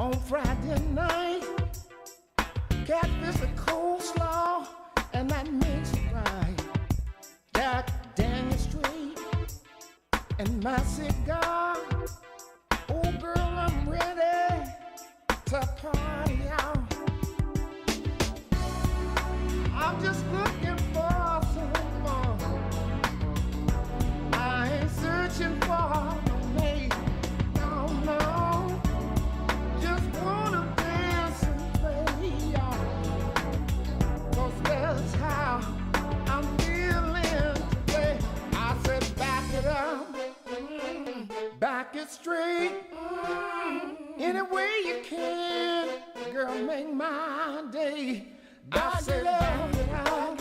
On Friday night, catfish a coleslaw, and that makes it right. Jack Daniel Street and my cigar. Oh girl, I'm ready to party out. I'm just looking for some fun. I ain't searching for no mate. No, no. Just wanna dance and play, y'all. 'Cause that's how I'm feeling today. I said back it up, back it straight. Any way you can, girl, make my day. I said back it up,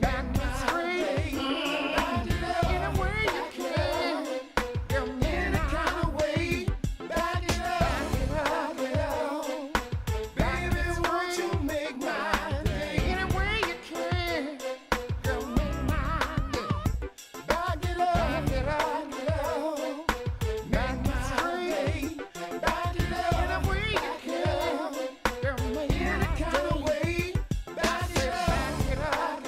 back it straight. Any way you can, girl, any kind of way. Back it up, baby, won't you make my day? Any way you can, girl, make my day. Back it up, back it straight. Back it up, any way you can, girl, make any kind of way. Back it up,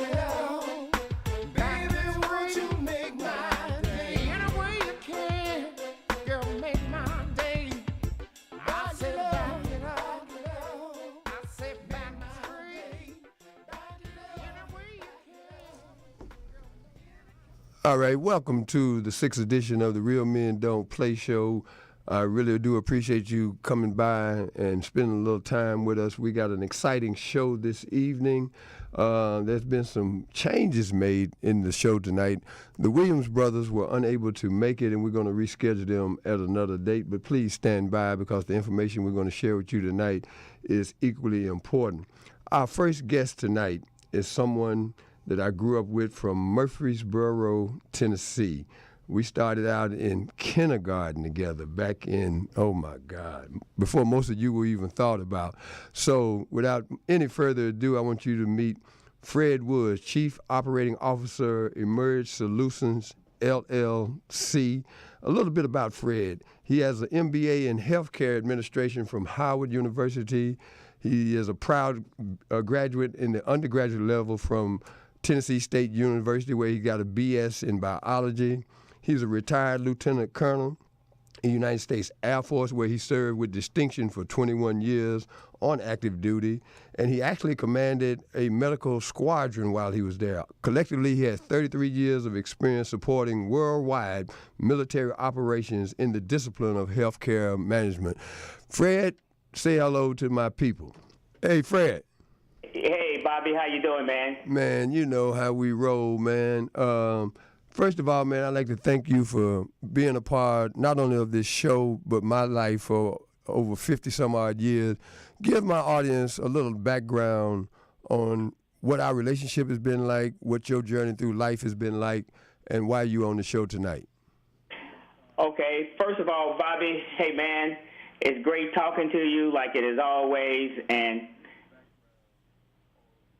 baby, won't you make my day? Any way you can, girl, make my day. I said back it up, I said back it straight. Back it up, any way you can. All right, welcome to the 6th edition of the Real Men Don't Play show. I really do appreciate you coming by and spending a little time with us. We got an exciting show this evening. There's been some changes made in the show tonight. The Williams brothers were unable to make it, and we're going to reschedule them at another date. But please stand by because the information we're going to share with you tonight is equally important. Our first guest tonight is someone that I grew up with from Murfreesboro, Tennessee. We started out in kindergarten together back in, oh my God, before most of you were even thought about. So without any further ado, I want you to meet Fred Woods, Chief Operating Officer, Emerge Solutions, LLC. A little bit about Fred. He has an MBA in Healthcare Administration from Howard University. He is a proud graduate in the undergraduate level from Tennessee State University, where he got a BS in biology. He's a retired lieutenant colonel in the United States Air Force, where he served with distinction for 21 years on active duty, and he actually commanded a medical squadron while he was there. Collectively, he had 33 years of experience supporting worldwide military operations in the discipline of healthcare management. Fred, say hello to my people. Hey, Fred. Hey, Bobby, how you doing, man? Man, you know how we roll, man. First of all, man, I'd like to thank you for being a part not only of this show, but my life for over 50-some-odd years. Give my audience a little background on what our relationship has been like, what your journey through life has been like, and why you on the show tonight. Okay, first of all, Bobby, hey, man, it's great talking to you like it is always, and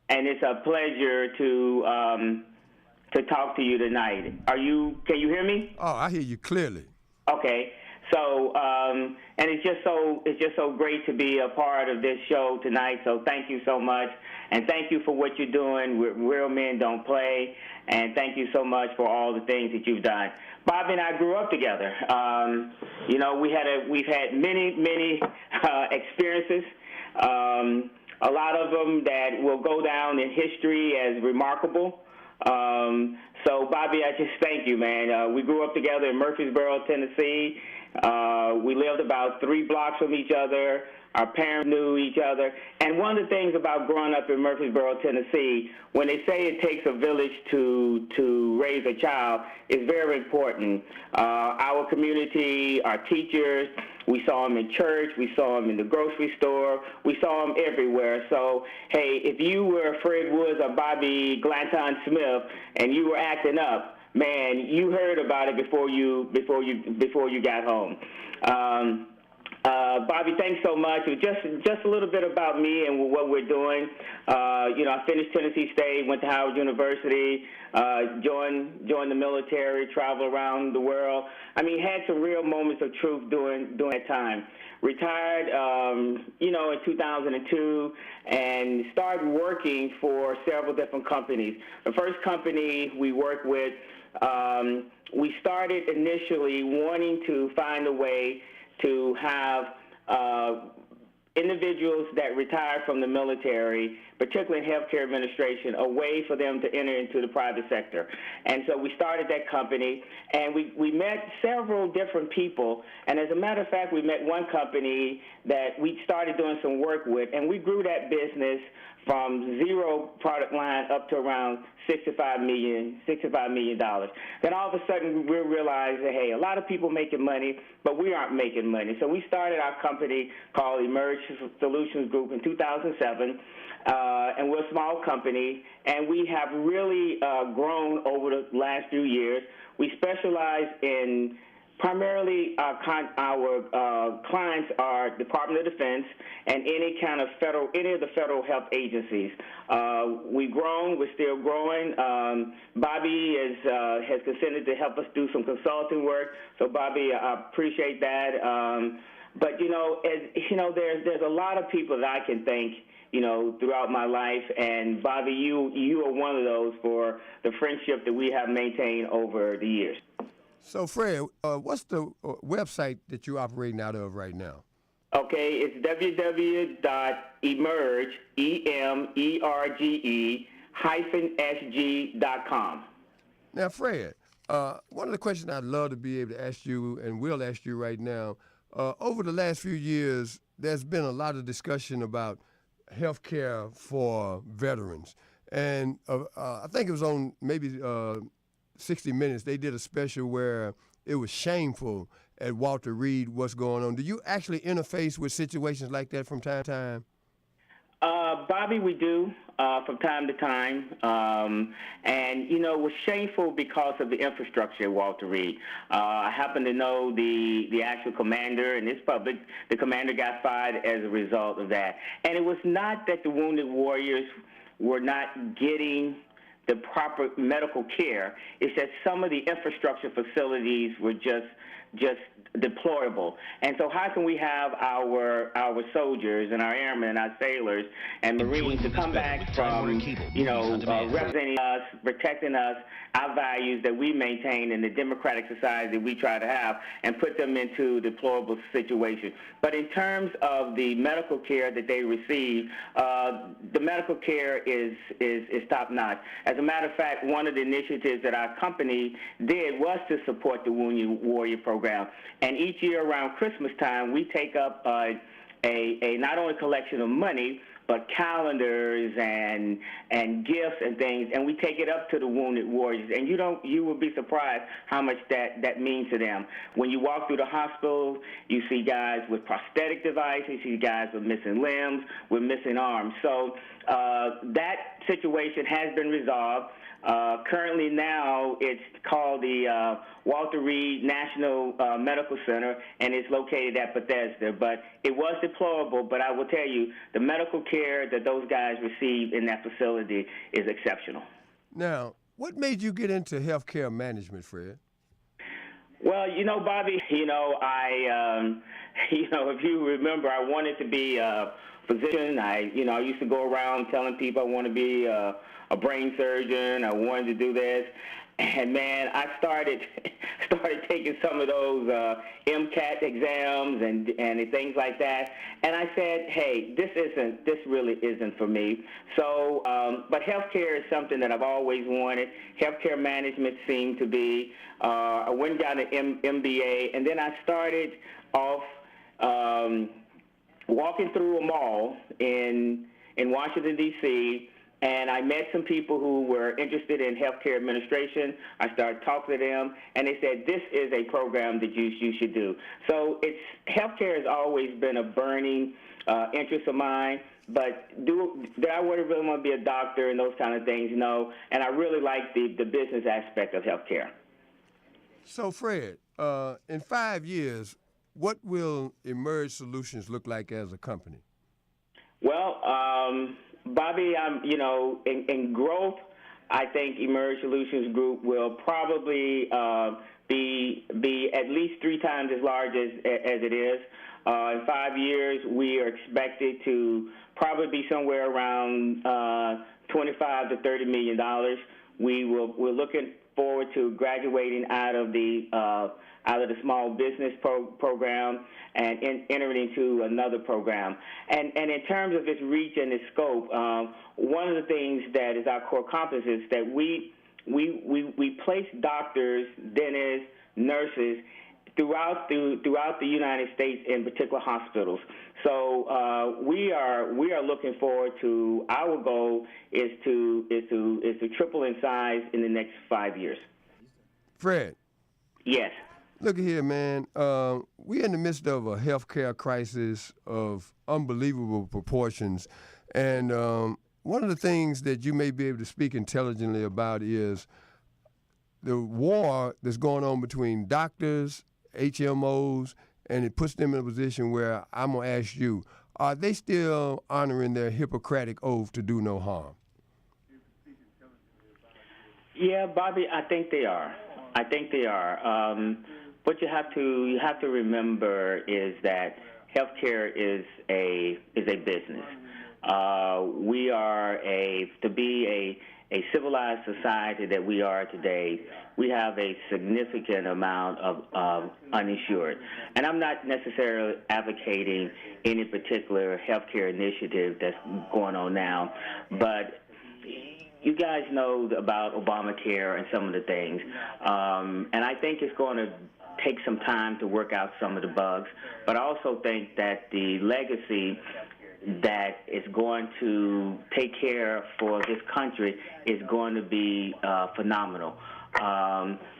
it's a pleasure to talk to you tonight. Can you hear me? Oh, I hear you clearly. Okay. So, and it's just so great to be a part of this show tonight. So thank you so much. And thank you for what you're doing with Real Men Don't Play. And thank you so much for all the things that you've done. Bobby and I grew up together. You know, we've had many experiences. A lot of them that will go down in history as remarkable. So, Bobby, I just thank you, man. We grew up together in Murfreesboro, Tennessee. We lived about 3 blocks from each other. Our parents knew each other. And one of the things about growing up in Murfreesboro, Tennessee, when they say it takes a village to raise a child, it's very important. Our community, our teachers, we saw them in church, we saw them in the grocery store, we saw them everywhere. So, hey, if you were Fred Woods or Bobby Glanton Smith and you were acting up, man, you heard about it before you got home. Bobby, thanks so much. Just a little bit about me and what we're doing. I finished Tennessee State, went to Howard University, joined the military, traveled around the world. I mean, had some real moments of truth during that time. retired, in 2002, and started working for several different companies. The first company we worked with, we started initially wanting to find a way to have individuals that retired from the military, particularly in healthcare administration, a way for them to enter into the private sector. And so we started that company, and we met several different people. And as a matter of fact, we met one company that we started doing some work with, and we grew that business from zero product line up to around $65 million. Then all of a sudden we realized that, hey, a lot of people making money, but we aren't making money. So we started our company called Emerge Solutions Group in 2007, and we're a small company, and we have really grown over the last few years. We specialize in primarily, our clients are Department of Defense and any of the federal health agencies. We've grown. We're still growing. Bobby has consented to help us do some consulting work. So, Bobby, I appreciate that. But there's a lot of people that I can thank, throughout my life, and Bobby, you are one of those for the friendship that we have maintained over the years. So, Fred, what's the website that you're operating out of right now? Okay, it's www.emerge, EMERGE-SG.com. Now, Fred, one of the questions I'd love to be able to ask you, and will ask you right now, over the last few years, there's been a lot of discussion about health care for veterans. And I think it was on maybe 60 Minutes, they did a special where it was shameful at Walter Reed what's going on. Do you actually interface with situations like that from time to time? Bobby, we do from time to time. And, it was shameful because of the infrastructure at Walter Reed. I happen to know the actual commander, and it's public. The commander got fired as a result of that. And it was not that the wounded warriors were not getting the proper medical care. It's that some of the infrastructure facilities were just deplorable. And so how can we have our soldiers and our airmen and our sailors and Marines to come back from, representing us, protecting us, our values that we maintain in the democratic society that we try to have, and put them into deplorable situations. But in terms of the medical care that they receive, the medical care is top-notch. As a matter of fact, one of the initiatives that our company did was to support the Wounded Warrior Program. And each year around Christmas time, we take up a not only collection of money, but calendars and gifts and things, and we take it up to the wounded warriors. And you will be surprised how much that means to them. When you walk through the hospital, you see guys with prosthetic devices, you see guys with missing limbs, with missing arms. So that situation has been resolved. Currently now it's called the Walter Reed National Medical Center, and it's located at Bethesda. But it was deplorable, but I will tell you, the medical care that those guys receive in that facility is exceptional. Now, what made you get into healthcare management, Fred? Well, Bobby, if you remember, I wanted to be a physician. I used to go around telling people I want to be a brain surgeon. I wanted to do this. And, man, I started taking some of those MCAT exams and things like that. And I said, hey, this really isn't for me. So, but healthcare is something that I've always wanted. Healthcare management seemed to be. I went and got an MBA, and then I started off walking through a mall in Washington, D.C., and I met some people who were interested in healthcare administration. I started talking to them, and they said, this is a program that you should do. So healthcare has always been a burning interest of mine, but I wouldn't really want to be a doctor and those kind of things, and I really like the business aspect of healthcare. So, Fred, in 5 years, what will Emerge Solutions look like as a company? Well, Bobby, in growth, I think Emerge Solutions Group will probably be at least 3 times as large as it is. In 5 years, we are expected to probably be somewhere around 25 to $30 million. We're looking forward to graduating out of the small business program and entering into another program. And in terms of its reach and its scope, one of the things that is our core competence is that we place doctors, dentists, nurses throughout the United States, in particular hospitals. So we are looking forward to, our goal is to triple in size in the next 5 years. Fred. Yes. Look here, man. We're in the midst of a healthcare crisis of unbelievable proportions, and one of the things that you may be able to speak intelligently about is the war that's going on between doctors, HMOs, and it puts them in a position where I'm going to ask you, are they still honoring their Hippocratic oath to do no harm? Yeah, Bobby, I think they are. What you have to remember is that healthcare is a business. We are to be a civilized society that we are today. We have a significant amount of uninsured, and I'm not necessarily advocating any particular healthcare initiative that's going on now, but you guys know about Obamacare and some of the things, and I think it's going to take some time to work out some of the bugs, but I also think that the legacy that is going to take care for this country is going to be phenomenal.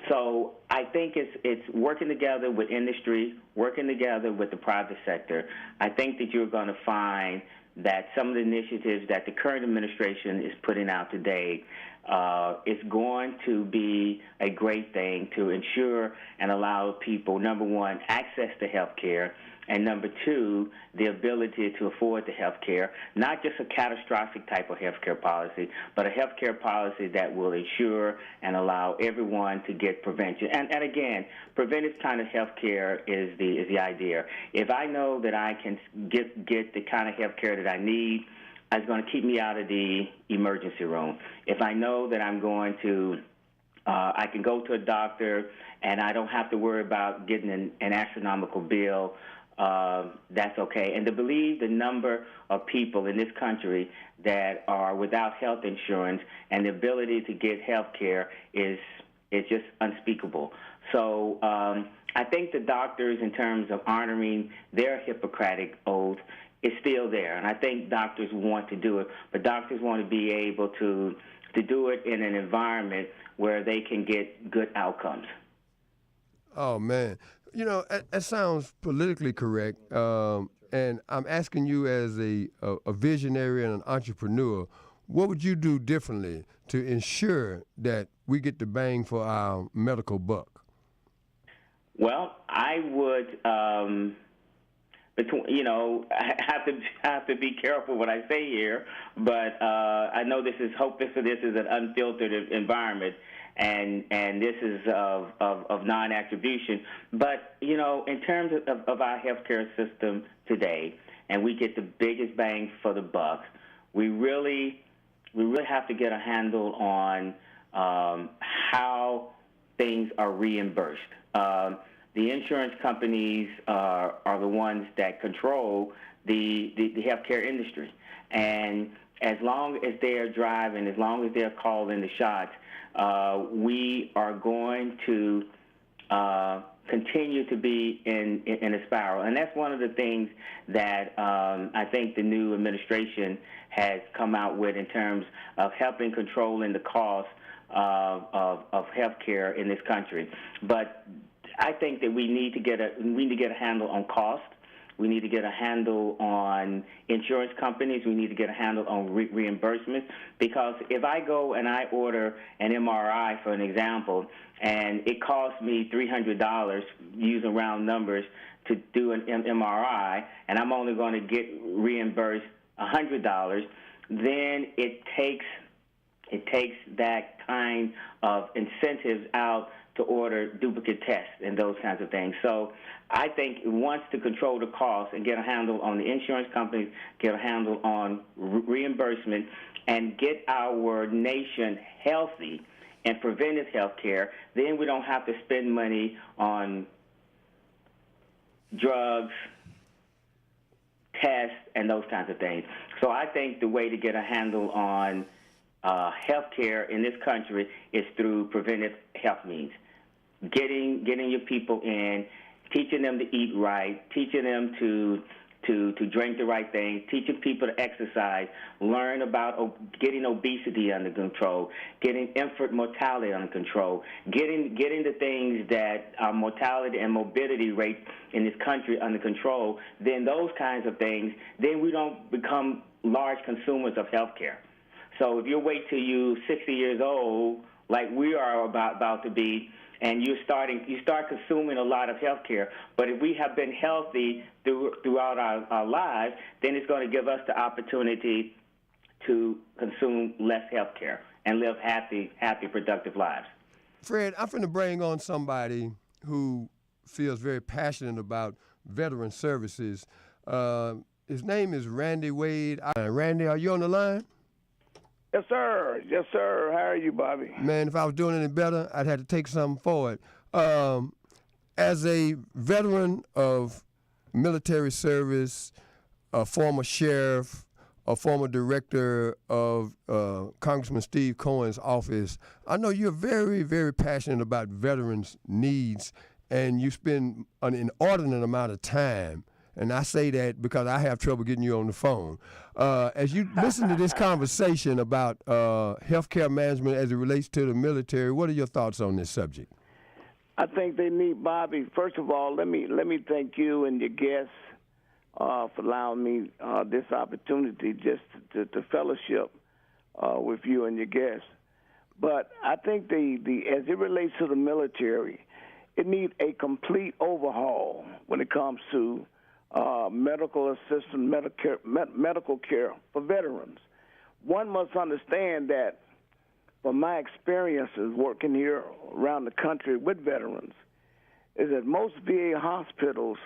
So I think it's working together with industry, working together with the private sector. I think that you're going to find that some of the initiatives that the current administration is putting out today is going to be a great thing to ensure and allow people, number one, access to health care, and number two, the ability to afford the health care, not just a catastrophic type of health care policy, but a health care policy that will ensure and allow everyone to get prevention. And again, preventive kind of health care is the idea. If I know that I can get the kind of health care that I need, it's going to keep me out of the emergency room. If I know that I'm going to I can go to a doctor and I don't have to worry about getting an astronomical bill, that's okay. And to believe the number of people in this country that are without health insurance and the ability to get health care is just unspeakable. So I think the doctors, in terms of honoring their Hippocratic oath, is still there. And I think doctors want to do it, but doctors want to be able to do it in an environment where they can get good outcomes. Oh, man. You know, that sounds politically correct, and I'm asking you as a visionary and an entrepreneur, what would you do differently to ensure that we get the bang for our medical buck? Well, I would, I have to be careful what I say here, but I know this is an unfiltered environment. And this is of non-attribution. But, you know, in terms of our healthcare system today, and we get the biggest bang for the buck, we really have to get a handle on how things are reimbursed. The insurance companies are the ones that control the healthcare industry. And as long as they are driving, as long as they're calling the shots, we are going to continue to be in a spiral. And that's one of the things that I think the new administration has come out with in terms of helping controlling the cost of health care in this country. But I think that we need to get a handle on cost. We need to get a handle on insurance companies. We need to get a handle on reimbursements, because if I go and I order an MRI, for an example, and it costs me $300, using round numbers, to do an MRI, and I'm only going to get reimbursed $100, then it takes that kind of incentives out to order duplicate tests and those kinds of things. So I think it wants to control the cost and get a handle on the insurance companies, get a handle on reimbursement, and get our nation healthy and preventive health care. Then we don't have to spend money on drugs, tests, and those kinds of things. So I think the way to get a handle on health care in this country is through preventive health means. Getting your people in, teaching them to eat right, teaching them to drink the right thing, teaching people to exercise, learn about getting obesity under control, getting infant mortality under control, getting the things that mortality and morbidity rate in this country under control, then those kinds of things, then we don't become large consumers of health care. So if you wait till you're 60 years old, like we are about to be, and you start consuming a lot of health care. But if we have been healthy throughout our lives, then it's going to give us the opportunity to consume less health care and live happy, productive lives. Fred, I'm going to bring on somebody who feels very passionate about veteran services. His name is Randy Wade. Randy, are you on the line? Yes, sir. Yes, sir. How are you, Bobby? Man, if I was doing any better, I'd have to take something forward. As a veteran of military service, a former sheriff, a former director of Congressman Steve Cohen's office, I know you're very, very passionate about veterans' needs, and you spend an inordinate amount of time. And I say that because I have trouble getting you on the phone. As you listen to this conversation about healthcare management as it relates to the military, what are your thoughts on this subject? I think they need, Bobby. First of all, let me thank you and your guests for allowing me this opportunity just to fellowship with you and your guests. But I think as it relates to the military, it needs a complete overhaul when it comes to medical assistance, medical care for veterans. One must understand that, from my experiences working here around the country with veterans, is that most VA hospitals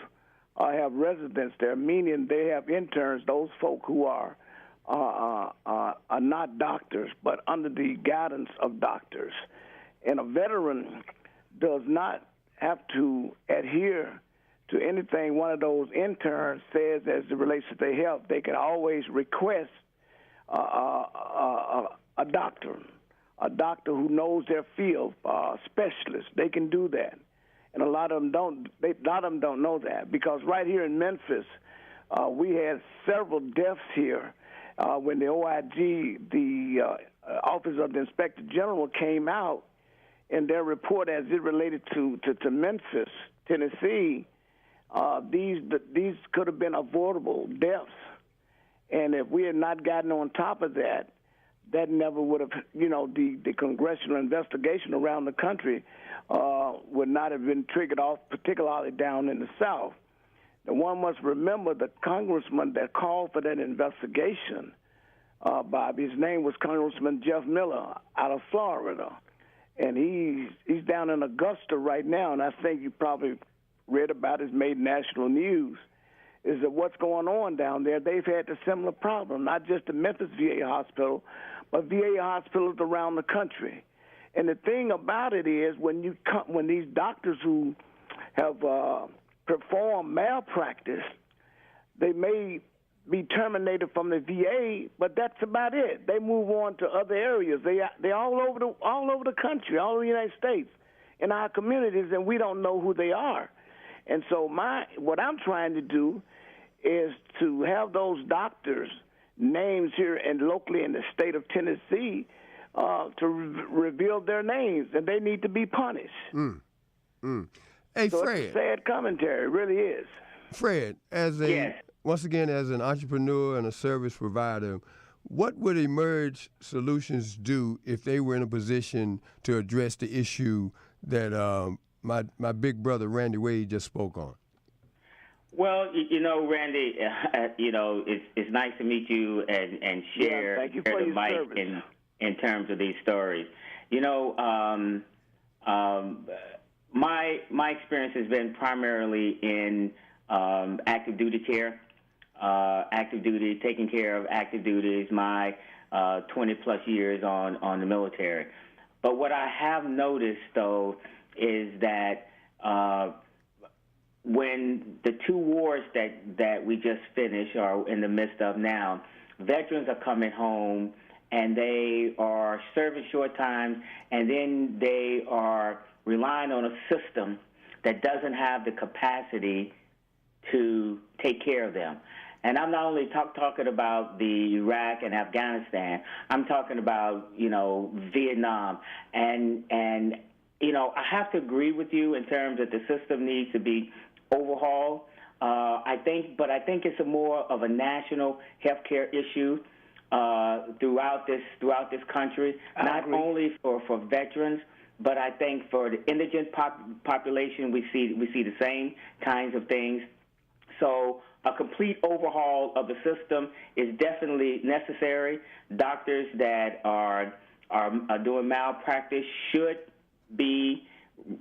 have residents there, meaning they have interns, those folk who are not doctors, but under the guidance of doctors. And a veteran does not have to adhere to anything one of those interns says as it relates to their health. They can always request a doctor who knows their field, specialist. They can do that, and a lot of them don't. A lot of them don't know that, because right here in Memphis, we had several deaths here when the OIG, the Office of the Inspector General, came out in their report as it related to Memphis, Tennessee. These could have been avoidable deaths, and if we had not gotten on top of that, that never would have, the congressional investigation around the country would not have been triggered off, particularly down in the South. Now, one must remember the congressman that called for that investigation, Bobby, his name was Congressman Jeff Miller out of Florida, and he's down in Augusta right now, and I think you probably read about it, made national news, is that what's going on down there, they've had a similar problem, not just the Memphis VA hospital, but VA hospitals around the country. And the thing about it is when these doctors who have performed malpractice, they may be terminated from the VA, but that's about it. They move on to other areas. They're all over the country, all over the United States, in our communities, and we don't know who they are. And so what I'm trying to do is to have those doctors' names here and locally in the state of Tennessee to reveal their names, and they need to be punished. Hey, so Fred. It's a sad commentary, it really is. Fred, once again, as an entrepreneur and a service provider, what would Emerge Solutions do if they were in a position to address the issue that my big brother Randy Wade just spoke on? Well, Randy, it's nice to meet you and share thank you for the your mic service. in terms of these stories. my experience has been primarily in active duty care, taking care of active duties. My 20 plus years on the military. But what I have noticed though is that when the two wars that we just finished are in the midst of now, veterans are coming home and they are serving short times, and then they are relying on a system that doesn't have the capacity to take care of them. And I'm not only talking about the Iraq and Afghanistan. I'm talking about, Vietnam. And I have to agree with you in terms that the system needs to be overhauled. I think it's more of a national healthcare issue throughout this country, not only for veterans, but I think for the indigent population, we see the same kinds of things. So a complete overhaul of the system is definitely necessary. Doctors that are doing malpractice should be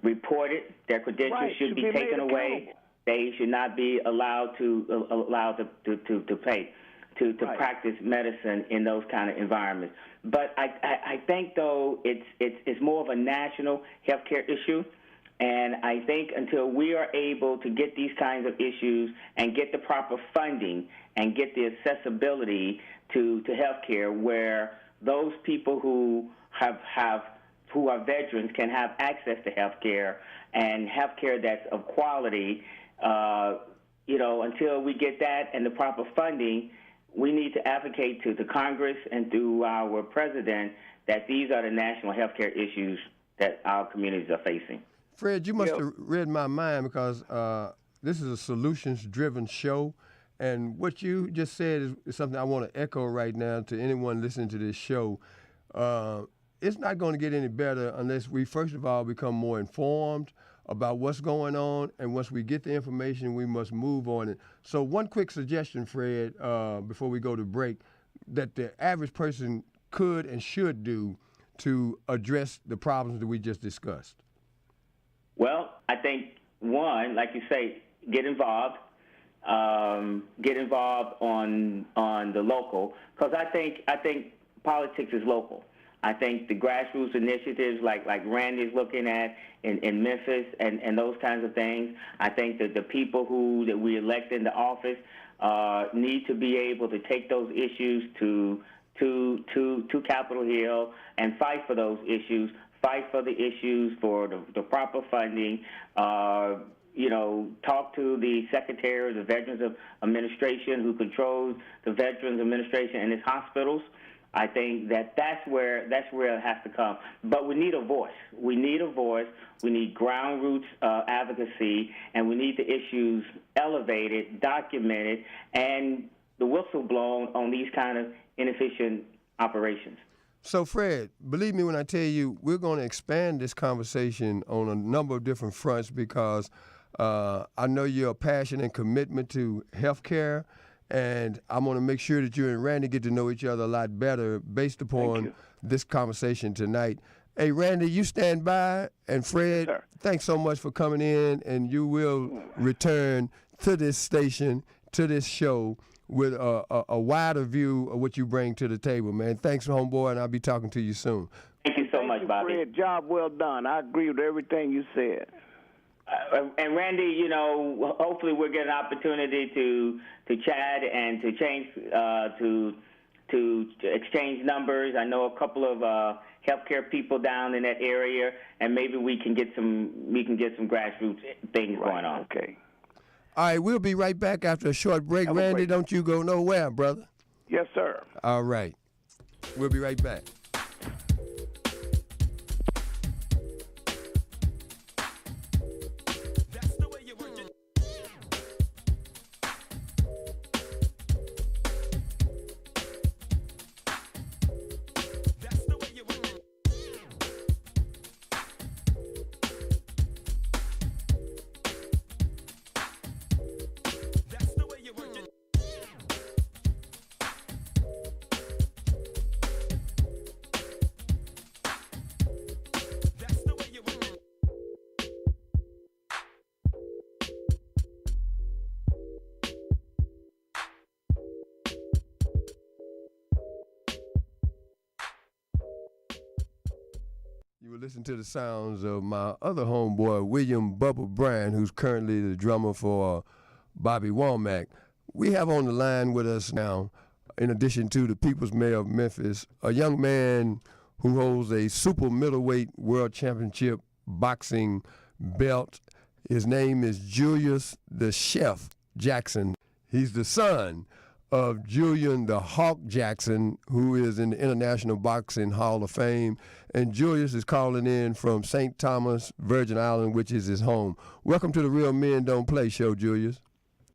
reported. Their credentials should be taken away. They should not be allowed to practice medicine in those kind of environments. But I think though it's more of a national healthcare issue. And I think until we are able to get these kinds of issues and get the proper funding and get the accessibility to health care where those people who are veterans can have access to health care and health care that's of quality, until we get that and the proper funding, we need to advocate to the Congress and through our president that these are the national health care issues that our communities are facing. Fred, you must have read my mind because this is a solutions-driven show, and what you just said is something I want to echo right now to anyone listening to this show. It's not going to get any better unless we, first of all, become more informed about what's going on, and once we get the information, we must move on it. So one quick suggestion, Fred, before we go to break, that the average person could and should do to address the problems that we just discussed. Well, I think, one, like you say, get involved on the local, because I think politics is local. I think the grassroots initiatives like Randy's looking at in Memphis and those kinds of things, I think that the people that we elect into office need to be able to take those issues to Capitol Hill and fight for those issues. Fight for the issues for the proper funding, talk to the Secretary of the Veterans Administration who controls the Veterans Administration and its hospitals. I think that's where it has to come. But we need a voice. We need ground roots advocacy, and we need the issues elevated, documented, and the whistle blown on these kind of inefficient operations. So, Fred, believe me when I tell you, we're going to expand this conversation on a number of different fronts because I know your passion and commitment to health care, and I'm going to make sure that you and Randy get to know each other a lot better based upon this conversation tonight. Hey, Randy, you stand by, and Fred, thanks so much for coming in, and you will return to this station, to this show, with a wider view of what you bring to the table, man. Thanks, homeboy, and I'll be talking to you soon. Thank you so much, Bobby. Fred, job well done. I agree with everything you said. And Randy, hopefully we'll get an opportunity to chat and to change to exchange numbers. I know a couple of healthcare people down in that area, and maybe we can get some grassroots things going on. Okay. All right, we'll be right back after a short break. Randy, don't you go nowhere, brother. Yes, sir. All right. We'll be right back. were listening to the sounds of my other homeboy, William Bubba Bryan, who's currently the drummer for Bobby Womack. We have on the line with us now, in addition to the People's Mayor of Memphis, a young man who holds a super middleweight world championship boxing belt. His name is Julius the Chef Jackson. He's the son of Julian the Hawk Jackson, who is in the International Boxing Hall of Fame. And Julius is calling in from St. Thomas, Virgin Island, which is his home. Welcome to the Real Men Don't Play show, Julius.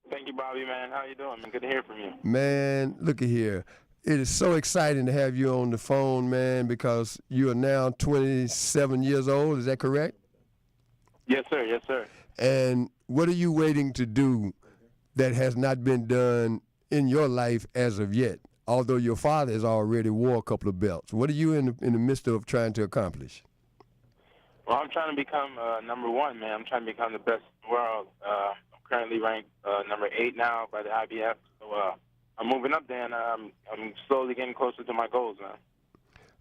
Thank you, Bobby, man. How you doing, man? Good to hear from you. Man, look at here. It is so exciting to have you on the phone, man, because you are now 27 years old. Is that correct? Yes, sir. Yes, sir. And what are you waiting to do that has not been done in your life as of yet, although your father has already wore a couple of belts? What are you in the midst of trying to accomplish? Well, I'm trying to become number one, man. I'm trying to become the best in the world. I'm currently ranked number 8 now by the IBF. So I'm moving up there, and I'm slowly getting closer to my goals, man.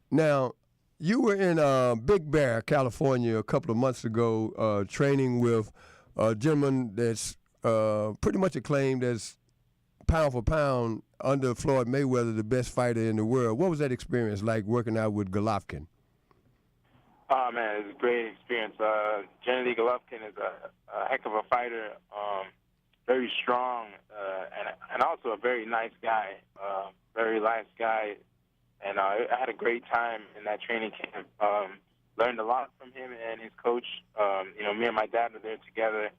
Now, you were in Big Bear, California, a couple of months ago, training with a gentleman that's pretty much acclaimed as pound for pound under Floyd Mayweather, the best fighter in the world. What was that experience like working out with Golovkin? Oh, man, it's a great experience. Gennady Golovkin is a heck of a fighter, very strong, and also a very nice guy, very nice guy. And I had a great time in that training camp. Learned a lot from him and his coach. Me and my dad were there together.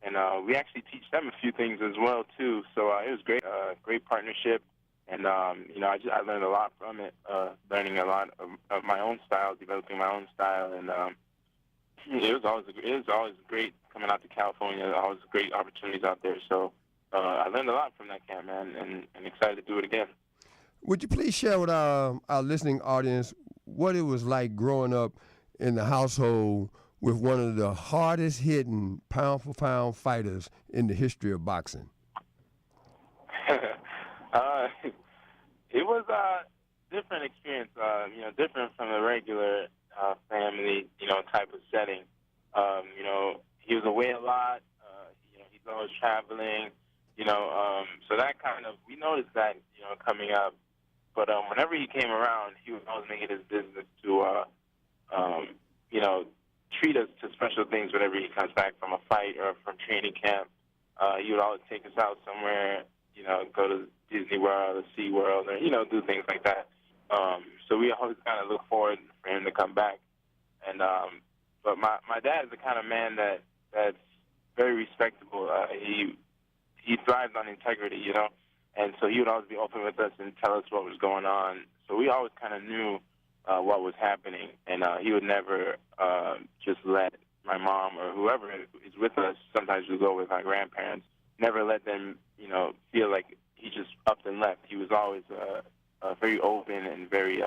And we actually teach them a few things as well, too. So it was great, great partnership. And, I learned a lot from it, learning a lot of my own style, developing my own style. And it was always great coming out to California. Always great opportunities out there. So I learned a lot from that camp, man, and excited to do it again. Would you please share with our listening audience what it was like growing up in the household with one of the hardest hitting pound-for-pound fighters in the history of boxing? It was a different experience, different from the regular family, type of setting. He was away a lot. He's always traveling, so that kind of, we noticed that, coming up. But whenever he came around, he would always make it his business to, treat us to special things whenever he comes back from a fight or from training camp. He would always take us out somewhere, go to Disney World or Sea World or, do things like that. So we always kind of look forward for him to come back. And but my dad is the kind of man that's very respectable. He thrives on integrity, and so he would always be open with us and tell us what was going on. So we always kind of knew what was happening, and he would never just let my mom or whoever is with us, sometimes we go with my grandparents, never let them, feel like he just upped and left. He was always very open and very,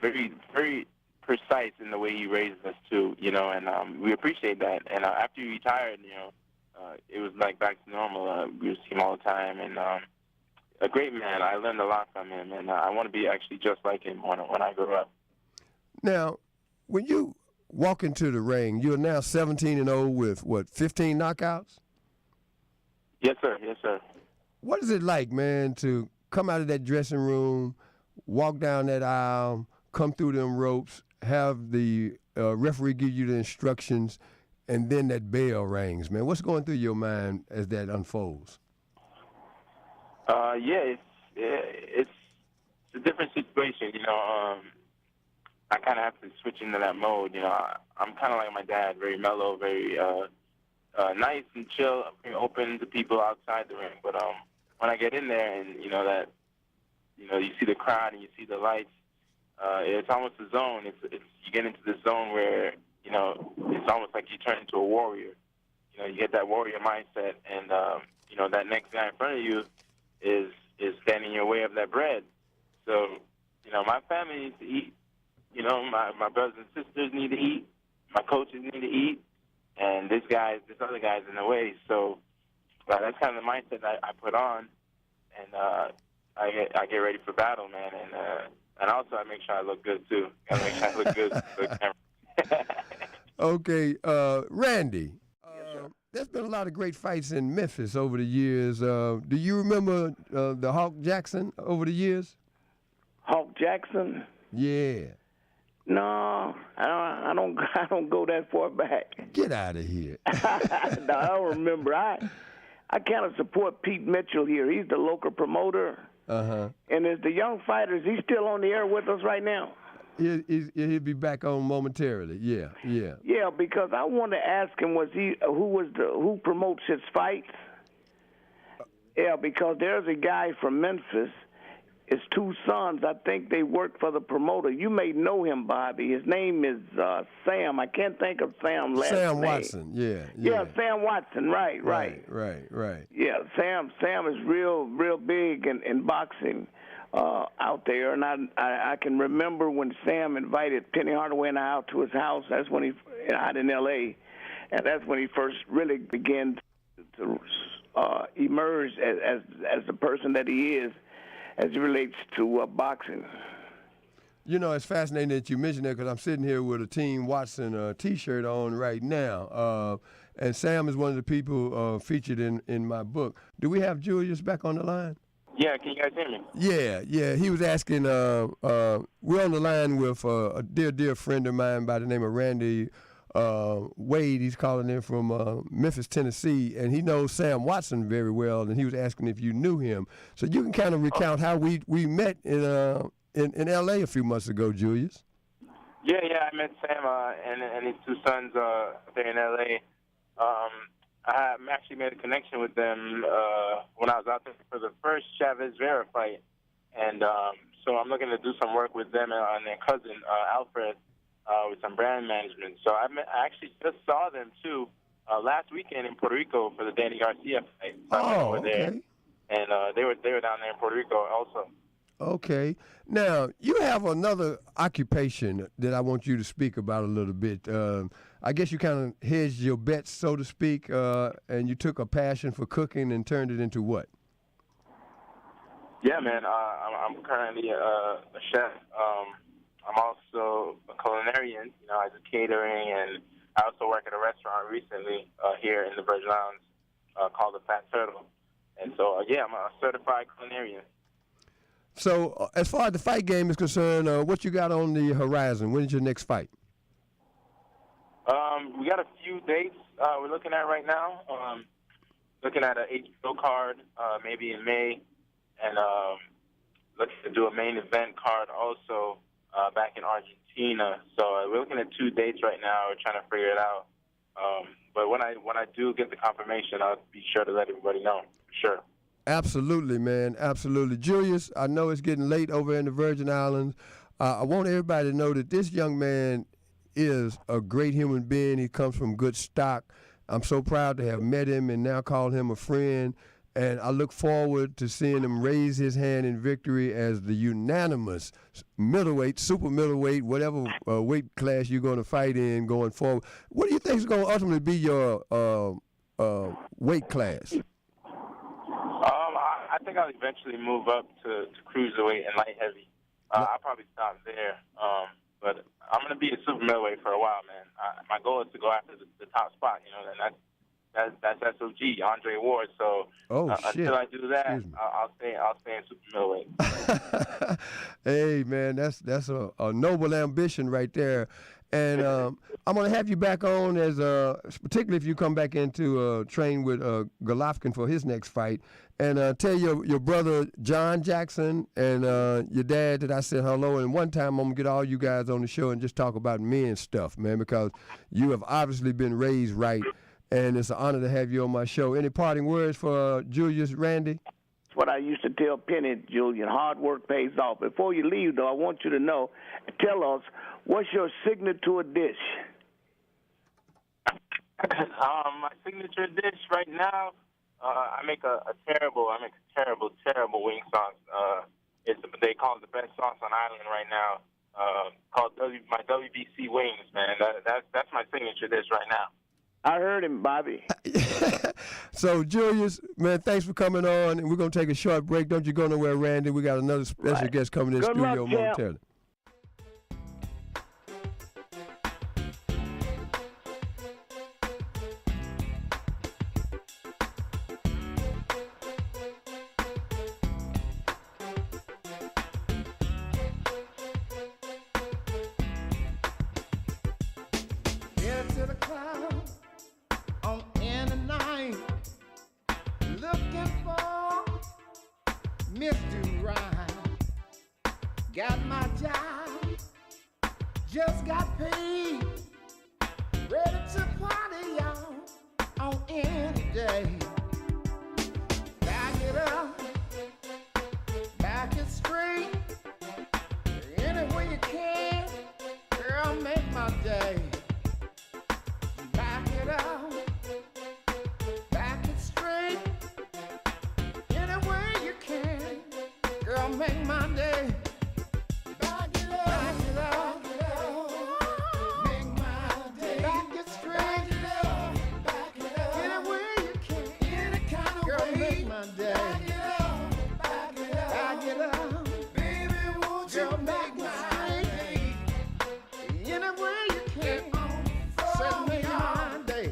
very precise in the way he raised us too, and we appreciate that. And after he retired, it was like back to normal. We would see him all the time, and a great man. I learned a lot from him, and I want to be actually just like him when I grow up. Now, when you walk into the ring, you're now 17-0 with, 15 knockouts? Yes, sir. Yes, sir. What is it like, man, to come out of that dressing room, walk down that aisle, come through them ropes, have the referee give you the instructions, and then that bell rings, man? What's going through your mind as that unfolds? It's a different situation, I kind of have to switch into that mode, I'm kind of like my dad, very mellow, very nice and chill, very open to people outside the ring. But when I get in there and, you see the crowd and you see the lights, it's almost a zone. You get into this zone where, it's almost like you turn into a warrior. You get that warrior mindset, and, that next guy in front of you is standing in your way of that bread. So, my family needs to eat. My brothers and sisters need to eat. My coaches need to eat. And this other guy's in the way. So that's kind of the mindset I put on. And I get ready for battle, man. And And also, I make sure I look good, too. I make sure I look good for the camera. Okay, Randy. There's been a lot of great fights in Memphis over the years. Do you remember the Hawk Jackson over the years? Hawk Jackson? Yeah. No, I don't. I don't go that far back. Get out of here. No, I don't remember. I kind of support Pete Mitchell here. He's the local promoter. Uh-huh. And as the young fighters, he's still on the air with us right now. He'll be back on momentarily. Yeah. Yeah, because I want to ask him, who promotes his fights? Yeah, because there's a guy from Memphis. His two sons, I think they work for the promoter. You may know him, Bobby. His name is Sam. I can't think of Sam's last name. Sam Watson. Yeah. Yeah, Sam Watson. Right. Yeah, Sam is real big in boxing out there, and I can remember when Sam invited Penny Hardaway and I out to his house. That's when he out in L.A., and that's when he first really began to emerge as the person that he is, as it relates to boxing. You know, it's fascinating that you mentioned that because I'm sitting here with a Team Watson T-shirt on right now. And Sam is one of the people featured in my book. Do we have Julius back on the line? Yeah, can you guys hear me? Yeah. He was asking, we're on the line with a dear friend of mine by the name of Randy Wade. He's calling in from Memphis, Tennessee, and he knows Sam Watson very well, and he was asking if you knew him. So you can kind of recount how we met in L.A. a few months ago, Julius. Yeah, I met Sam and his two sons there in L.A. I actually made a connection with them when I was out there for the first Chavez Vera fight, and so I'm looking to do some work with them and their cousin Alfred with some brand management. So I actually just saw them too last weekend in Puerto Rico for the Danny Garcia fight. So I went over there, and they were down there in Puerto Rico also. Okay. Now, you have another occupation that I want you to speak about a little bit. I guess you kind of hedged your bets, so to speak, and you took a passion for cooking and turned it into what? Yeah, man. I'm currently a chef. I'm also a culinarian. You know, I do catering, and I also work at a restaurant recently here in the Virgin Islands called the Fat Turtle. And so, I'm a certified culinarian. So, as far as the fight game is concerned, what you got on the horizon? When is your next fight? We got a few dates we're looking at right now. Looking at an HBO card maybe in May, and looking to do a main event card also back in Argentina. So we're looking at 2 dates right now. We're trying to figure it out. But when I do get the confirmation, I'll be sure to let everybody know. Sure. Absolutely, man. Absolutely. Julius, I know it's getting late over in the Virgin Islands. I want everybody to know that this young man is a great human being. He comes from good stock. I'm so proud to have met him and now call him a friend. And I look forward to seeing him raise his hand in victory as the unanimous middleweight, super middleweight, whatever weight class you're going to fight in going forward. What do you think is going to ultimately be your weight class? I think I'll eventually move up to cruiserweight and light heavy. I'll probably stop there. But I'm going to be a super middleweight for a while, man. My goal is to go after the top spot, you know, and that's SOG, Andre Ward. So until I do that, I'll stay in super middleweight. Hey, man, that's a noble ambition right there. And I'm going to have you back on as particularly if you come back in to train with Golovkin for his next fight. And tell your brother John Jackson and your dad that I said hello. And one time I'm going to get all you guys on the show and just talk about men stuff, man, because you have obviously been raised right. And it's an honor to have you on my show. Any parting words for Julius, Randy? That's what I used to tell Penny, Julian. Hard work pays off. Before you leave, though, I want you to know, tell us, what's your signature dish? My signature dish right now, I make a terrible wing sauce. They call it the best sauce on island right now. Called my WBC wings, man. That's my signature dish right now. I heard him, Bobby. So, Julius, man, thanks for coming on. And we're going to take a short break. Don't you go nowhere, Randy. We got another special guest coming in the Good studio luck, champ. momentarily. Head to the clouds on in the night, looking for Mr. Right. Got my job, just got paid, ready to party, y'all, on any day. Back it up, back it straight, any way you can, girl, make my day. Back it up, back it straight, any way you can, girl, make my day. Back it up, make my day. Back it straight, any way you can, any kind of girl, way, make my day. Back it up, baby, won't you make my day? Any way you can. Set me my day.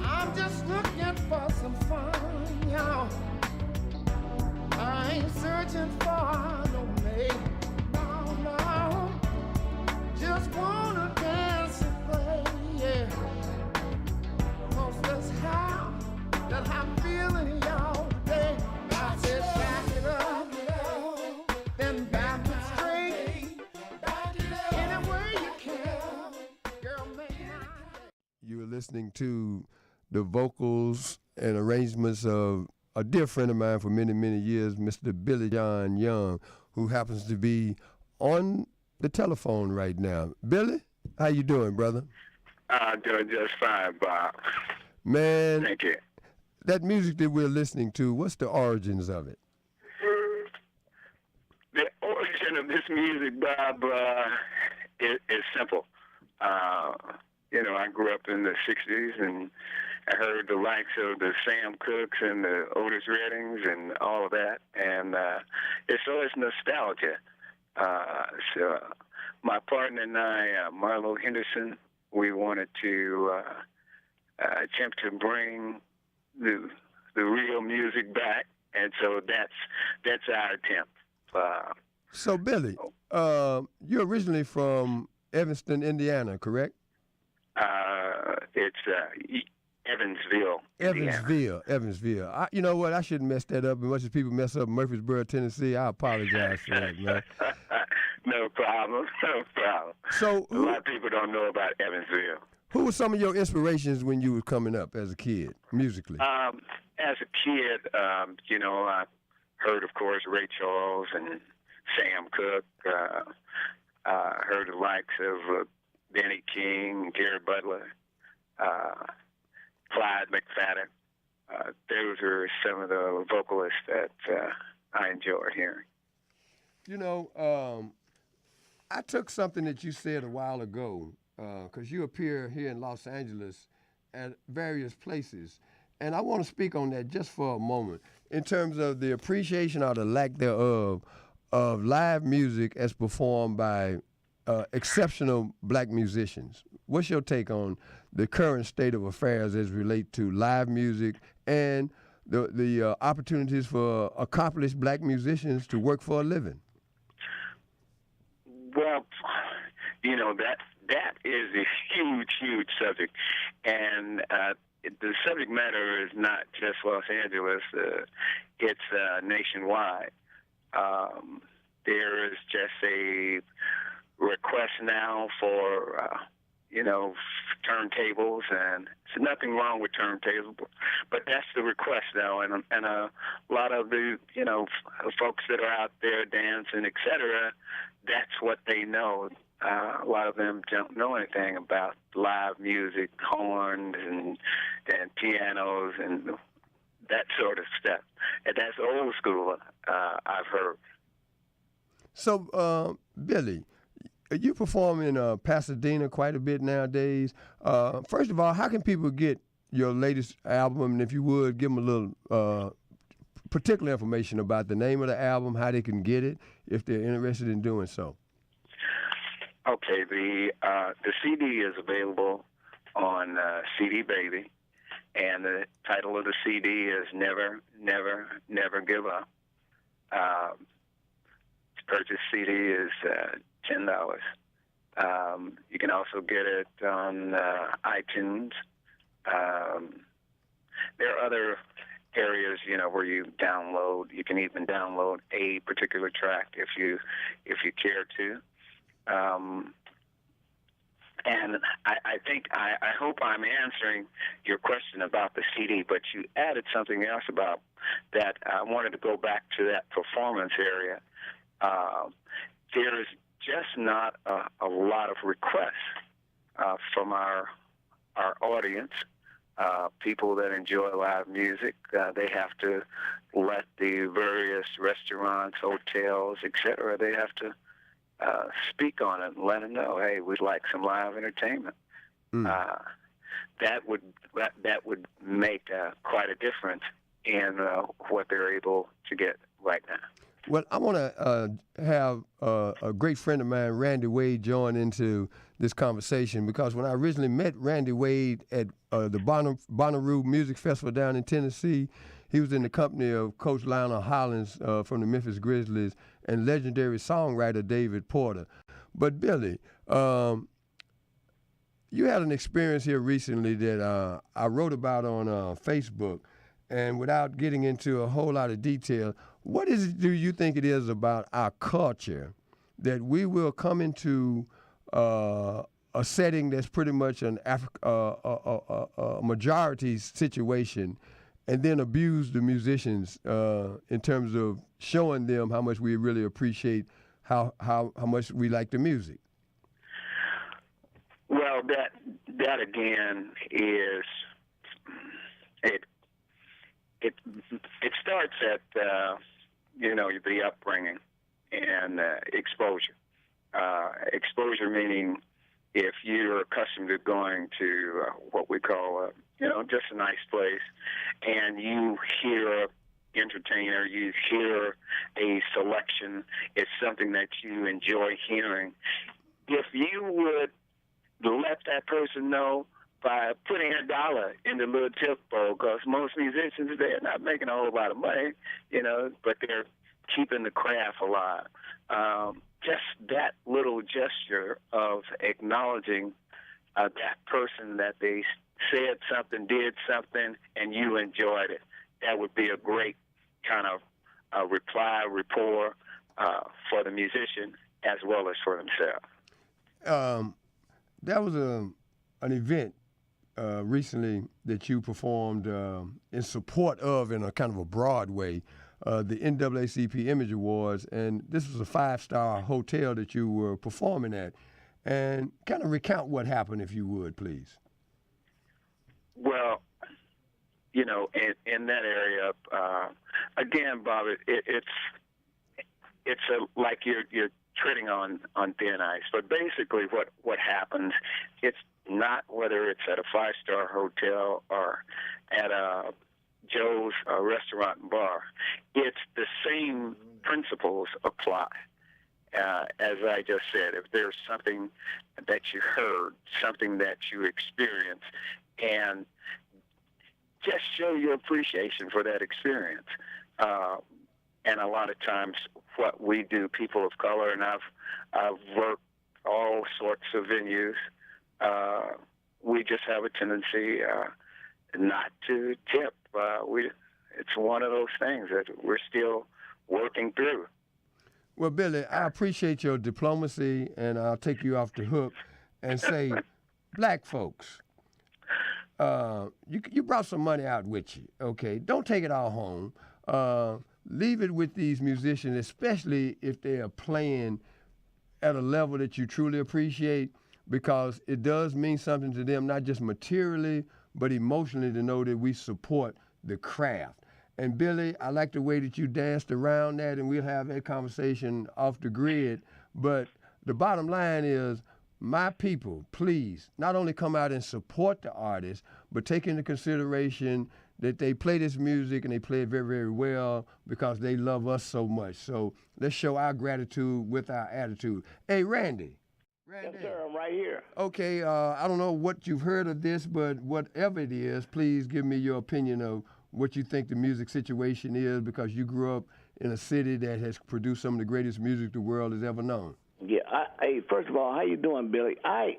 I'm just looking for some fun, y'all. I ain't searching for no mate. No, no. Just wanna dance and play, yeah. 'Cause that's how that I'm feeling, y'all, today. I said back it up, then back it straight. Any way you can. Girl, make my day. You were listening to the vocals and arrangements of a dear friend of mine for many, many years, Mr. Billy John Young, who happens to be on the telephone right now. Billy, how you doing, brother? Doing just fine, Bob. Man, Thank you. that music that we're listening to, what's the origins of it? The origin of this music, Bob, is simple. I grew up in the 60s, and I heard the likes of the Sam Cookes and the Otis Reddings and all of that, and it's always nostalgia. So my partner and I, Marlo Henderson, we wanted to attempt to bring the real music back, and so that's our attempt. So, Billy, you're originally from Evanston, Indiana, correct? It's Evansville, Indiana. Evansville. You know what? I shouldn't mess that up. As much as people mess up Murfreesboro, Tennessee, I apologize for that, man. No problem. So, A lot of people don't know about Evansville. who were some of your inspirations when you were coming up as a kid, musically? As a kid, I heard, of course, Ray Charles and Sam Cooke. Heard the likes of Benny King, Gary Butler, Clyde McFadden. Those are some of the vocalists that I enjoyed hearing. I took something that you said a while ago, because you appear here in Los Angeles at various places, and I want to speak on that just for a moment in terms of the appreciation or the lack thereof of live music as performed by exceptional black musicians. What's your take on the current state of affairs as relate to live music and the opportunities for accomplished black musicians to work for a living? Well, that is a huge subject, and the subject matter is not just Los Angeles; it's nationwide. There is just a request now for turntables, and there's nothing wrong with turntables, but that's the request now, and a lot of the folks that are out there dancing, etc., that's what they know. A lot of them don't know anything about live music, horns and pianos and that sort of stuff, and that's old school. I've heard. So, Billy, you perform in Pasadena quite a bit nowadays. First of all, how can people get your latest album? And if you would, give them a little particular information about the name of the album, how they can get it, if they're interested in doing so. Okay, the CD is available on CD Baby, and the title of the CD is Never, Never, Never Give Up. To purchase CD is $10. You can also get it on iTunes. There are other areas, where you download. You can even download a particular track if you care to. And I think I hope I'm answering your question about the CD, but you added something else about that. I wanted to go back to that performance area. There's just not a lot of requests from our audience. People that enjoy live music, they have to let the various restaurants, hotels, etc. They have to speak on it and let them know, hey, we'd like some live entertainment. That would make quite a difference in what they're able to get right now. Well, I want to have a great friend of mine, Randy Wade, join into this conversation, because when I originally met Randy Wade at the Bonnaroo Music Festival down in Tennessee, he was in the company of Coach Lionel Hollins from the Memphis Grizzlies and legendary songwriter David Porter. But Billy, you had an experience here recently that I wrote about on Facebook, and without getting into a whole lot of detail, what do you think it is about our culture that we will come into a setting that's pretty much a majority situation, and then abuse the musicians in terms of showing them how much we really appreciate how much we like the music? Well, that again is it starts at the upbringing and exposure. Exposure meaning if you're accustomed to going to what we call just a nice place, and you hear an entertainer, you hear a selection, it's something that you enjoy hearing. If you would let that person know by putting $1 in the little tip bowl, because most musicians, they're not making a whole lot of money, but they're keeping the craft alive. Just that little gesture of acknowledging that person, that they said something, did something, and you enjoyed it, that would be a great kind of rapport for the musician as well as for themselves. That was an event recently that you performed in support of, in a kind of a broad way, the NAACP Image Awards, and this was a 5-star hotel that you were performing at. And kind of recount what happened, if you would, please. Well, in that area, again, Bob, it's like you're treading on thin ice. But basically, what happens, it's not whether it's at a 5-star hotel or at a Joe's restaurant and bar. It's the same principles apply. As I just said, if there's something that you heard, something that you experienced, and just show your appreciation for that experience. And a lot of times what we do, people of color, and I've worked all sorts of venues, we just have a tendency not to tip. It's one of those things that we're still working through. Well, Billy, I appreciate your diplomacy, and I'll take you off the hook and say, black folks, you brought some money out with you, okay? Don't take it all home. Leave it with these musicians, especially if they are playing at a level that you truly appreciate, because it does mean something to them, not just materially, but emotionally, to know that we support the craft. And Billy, I like the way that you danced around that, and we'll have that conversation off the grid. But the bottom line is, my people, please, not only come out and support the artists, but take into consideration that they play this music and they play it very, very well because they love us so much. So let's show our gratitude with our attitude. Hey, Randy. Yes, sir. I'm right here. Okay, I don't know what you've heard of this, but whatever it is, please give me your opinion of what you think the music situation is, because you grew up in a city that has produced some of the greatest music the world has ever known. Yeah. First of all, how you doing, Billy? I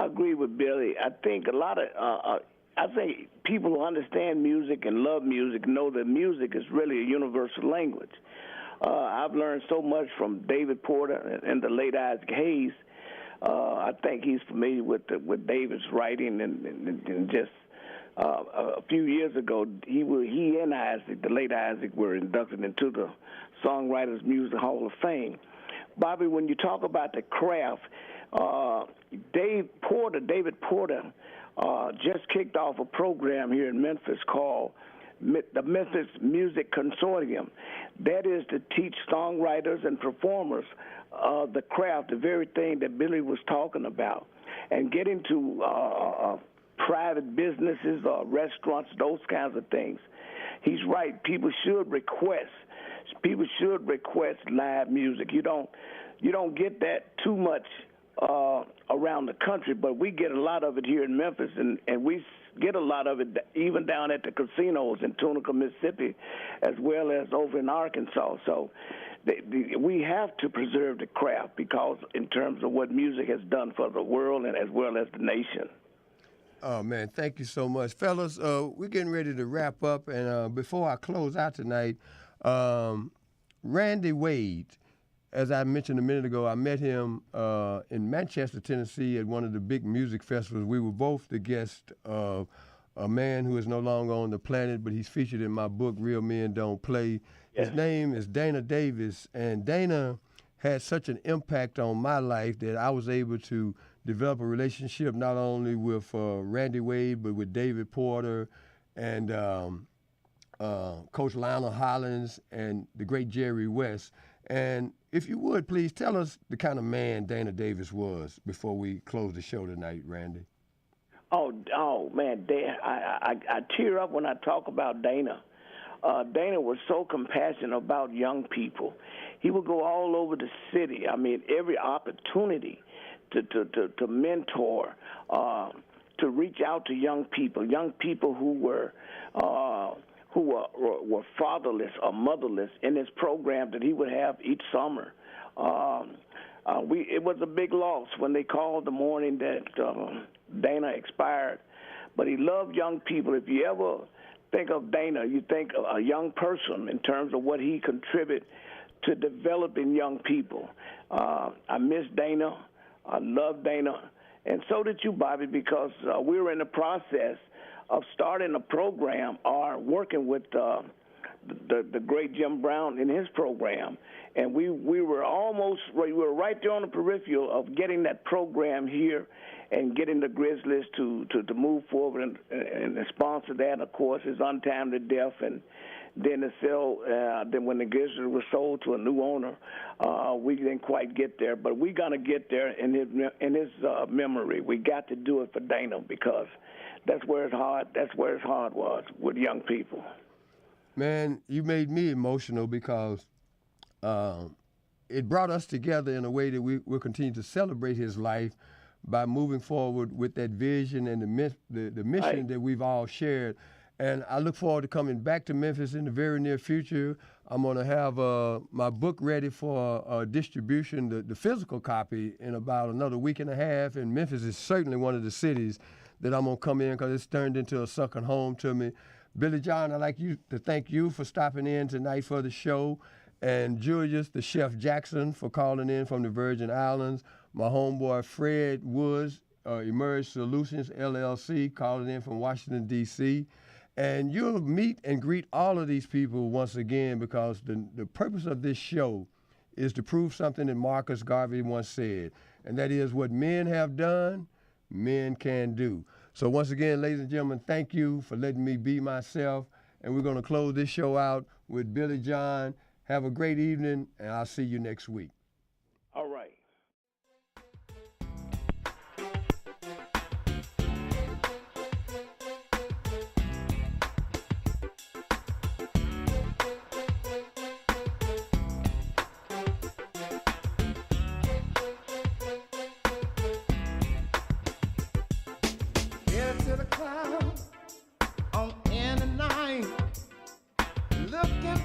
agree with Billy. I think a lot of I think people who understand music and love music know that music is really a universal language. I've learned so much from David Porter and the late Isaac Hayes. I think he's familiar with David's writing, and just a few years ago, he and Isaac, the late Isaac, were inducted into the Songwriters Music Hall of Fame. Bobby, when you talk about the craft, David Porter just kicked off a program here in Memphis called the Memphis Music Consortium. That is to teach songwriters and performers the craft, the very thing that Billy was talking about, and get into private businesses or restaurants, those kinds of things. He's right. People should request live music. You don't get that too much around the country, but we get a lot of it here in Memphis, and we get a lot of it even down at the casinos in Tunica, Mississippi, as well as over in Arkansas. So we have to preserve the craft, because in terms of what music has done for the world and as well as the nation. Oh, man, thank you so much. Fellas, we're getting ready to wrap up, and before I close out tonight, Randy Wade, as I mentioned a minute ago, I met him in Manchester, Tennessee at one of the big music festivals. We were both the guests of a man who is no longer on the planet, but he's featured in my book, Real Men Don't Play. Yes. His name is Dana Davis, and Dana had such an impact on my life that I was able to develop a relationship not only with Randy Wade, but with David Porter and Coach Lionel Hollins and the great Jerry West. And if you would, please tell us the kind of man Dana Davis was before we close the show tonight, Randy. Oh man, I tear up when I talk about Dana. Dana was so compassionate about young people. He would go all over the city. I mean, every opportunity to mentor, to reach out to young people who were fatherless or motherless, in his program that he would have each summer. It was a big loss when they called the morning that Dana expired, but he loved young people. If you ever think of Dana, you think of a young person in terms of what he contributed to developing young people. I miss Dana. I love Dana, and so did you, Bobby, because we were in the process of starting a program or working with the great Jim Brown in his program, and we were right there on the peripheral of getting that program here and getting the Grizzlies to move forward and sponsor that. Of course, his untimely death, and then then when the Grizzlies were sold to a new owner, we didn't quite get there, but we're gonna get there in his memory. We got to do it for Dana, because that's where his heart was with young people. Man, you made me emotional, because it brought us together in a way that we'll continue to celebrate his life by moving forward with that vision and the mission Right. that we've all shared. And I look forward to coming back to Memphis in the very near future. I'm going to have my book ready for distribution, the physical copy, in about another week and a half. And Memphis is certainly one of the cities that I'm going to come in, because it's turned into a second home to me. Billy John, I'd like to thank you for stopping in tonight for the show, and Julius, the Chef Jackson, for calling in from the Virgin Islands. My homeboy Fred Woods, Emerge Solutions, LLC, calling in from Washington, D.C., and you'll meet and greet all of these people once again, because the purpose of this show is to prove something that Marcus Garvey once said, and that is, what men have done, men can do. So once again, ladies and gentlemen, thank you for letting me be myself, and we're going to close this show out with Billy John. Have a great evening, and I'll see you next week.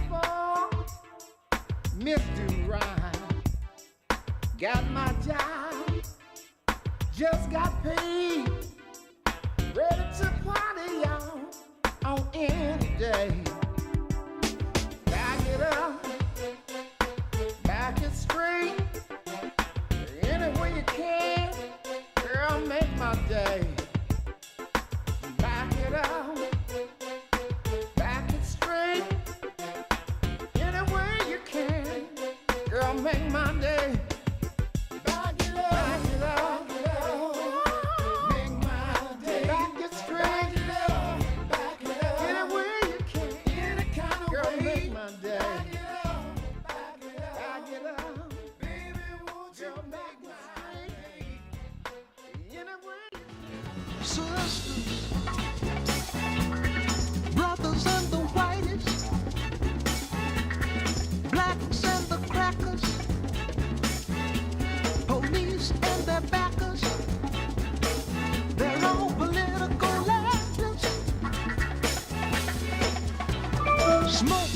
for Mr. Rhyme. Got my job, just got paid. Ready to party, y'all, on any day. Back it up, back it straight. Any way you can, girl, make my day. Back it up, back it straight. Any way you can, girl, make my day. Back it up, back it up, make my day. Back it straight, back it up. Any way you can, any kind of girl, way, make my day. Back it up, baby, won't you make my day? Any way. Sisters, brothers and the whitest, blacks and the crackers, police and their backers, they're all political actors. Smoke,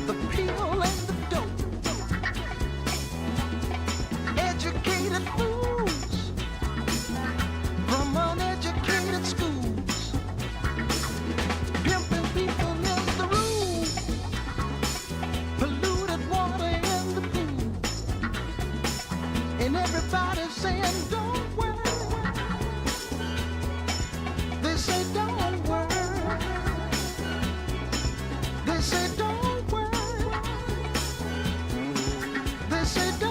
the pill and the dope, educated fools from uneducated schools. Pimping people in the room, polluted water in the pool, and everybody's saying don't worry. They say don't worry. They say don't worry. They say don't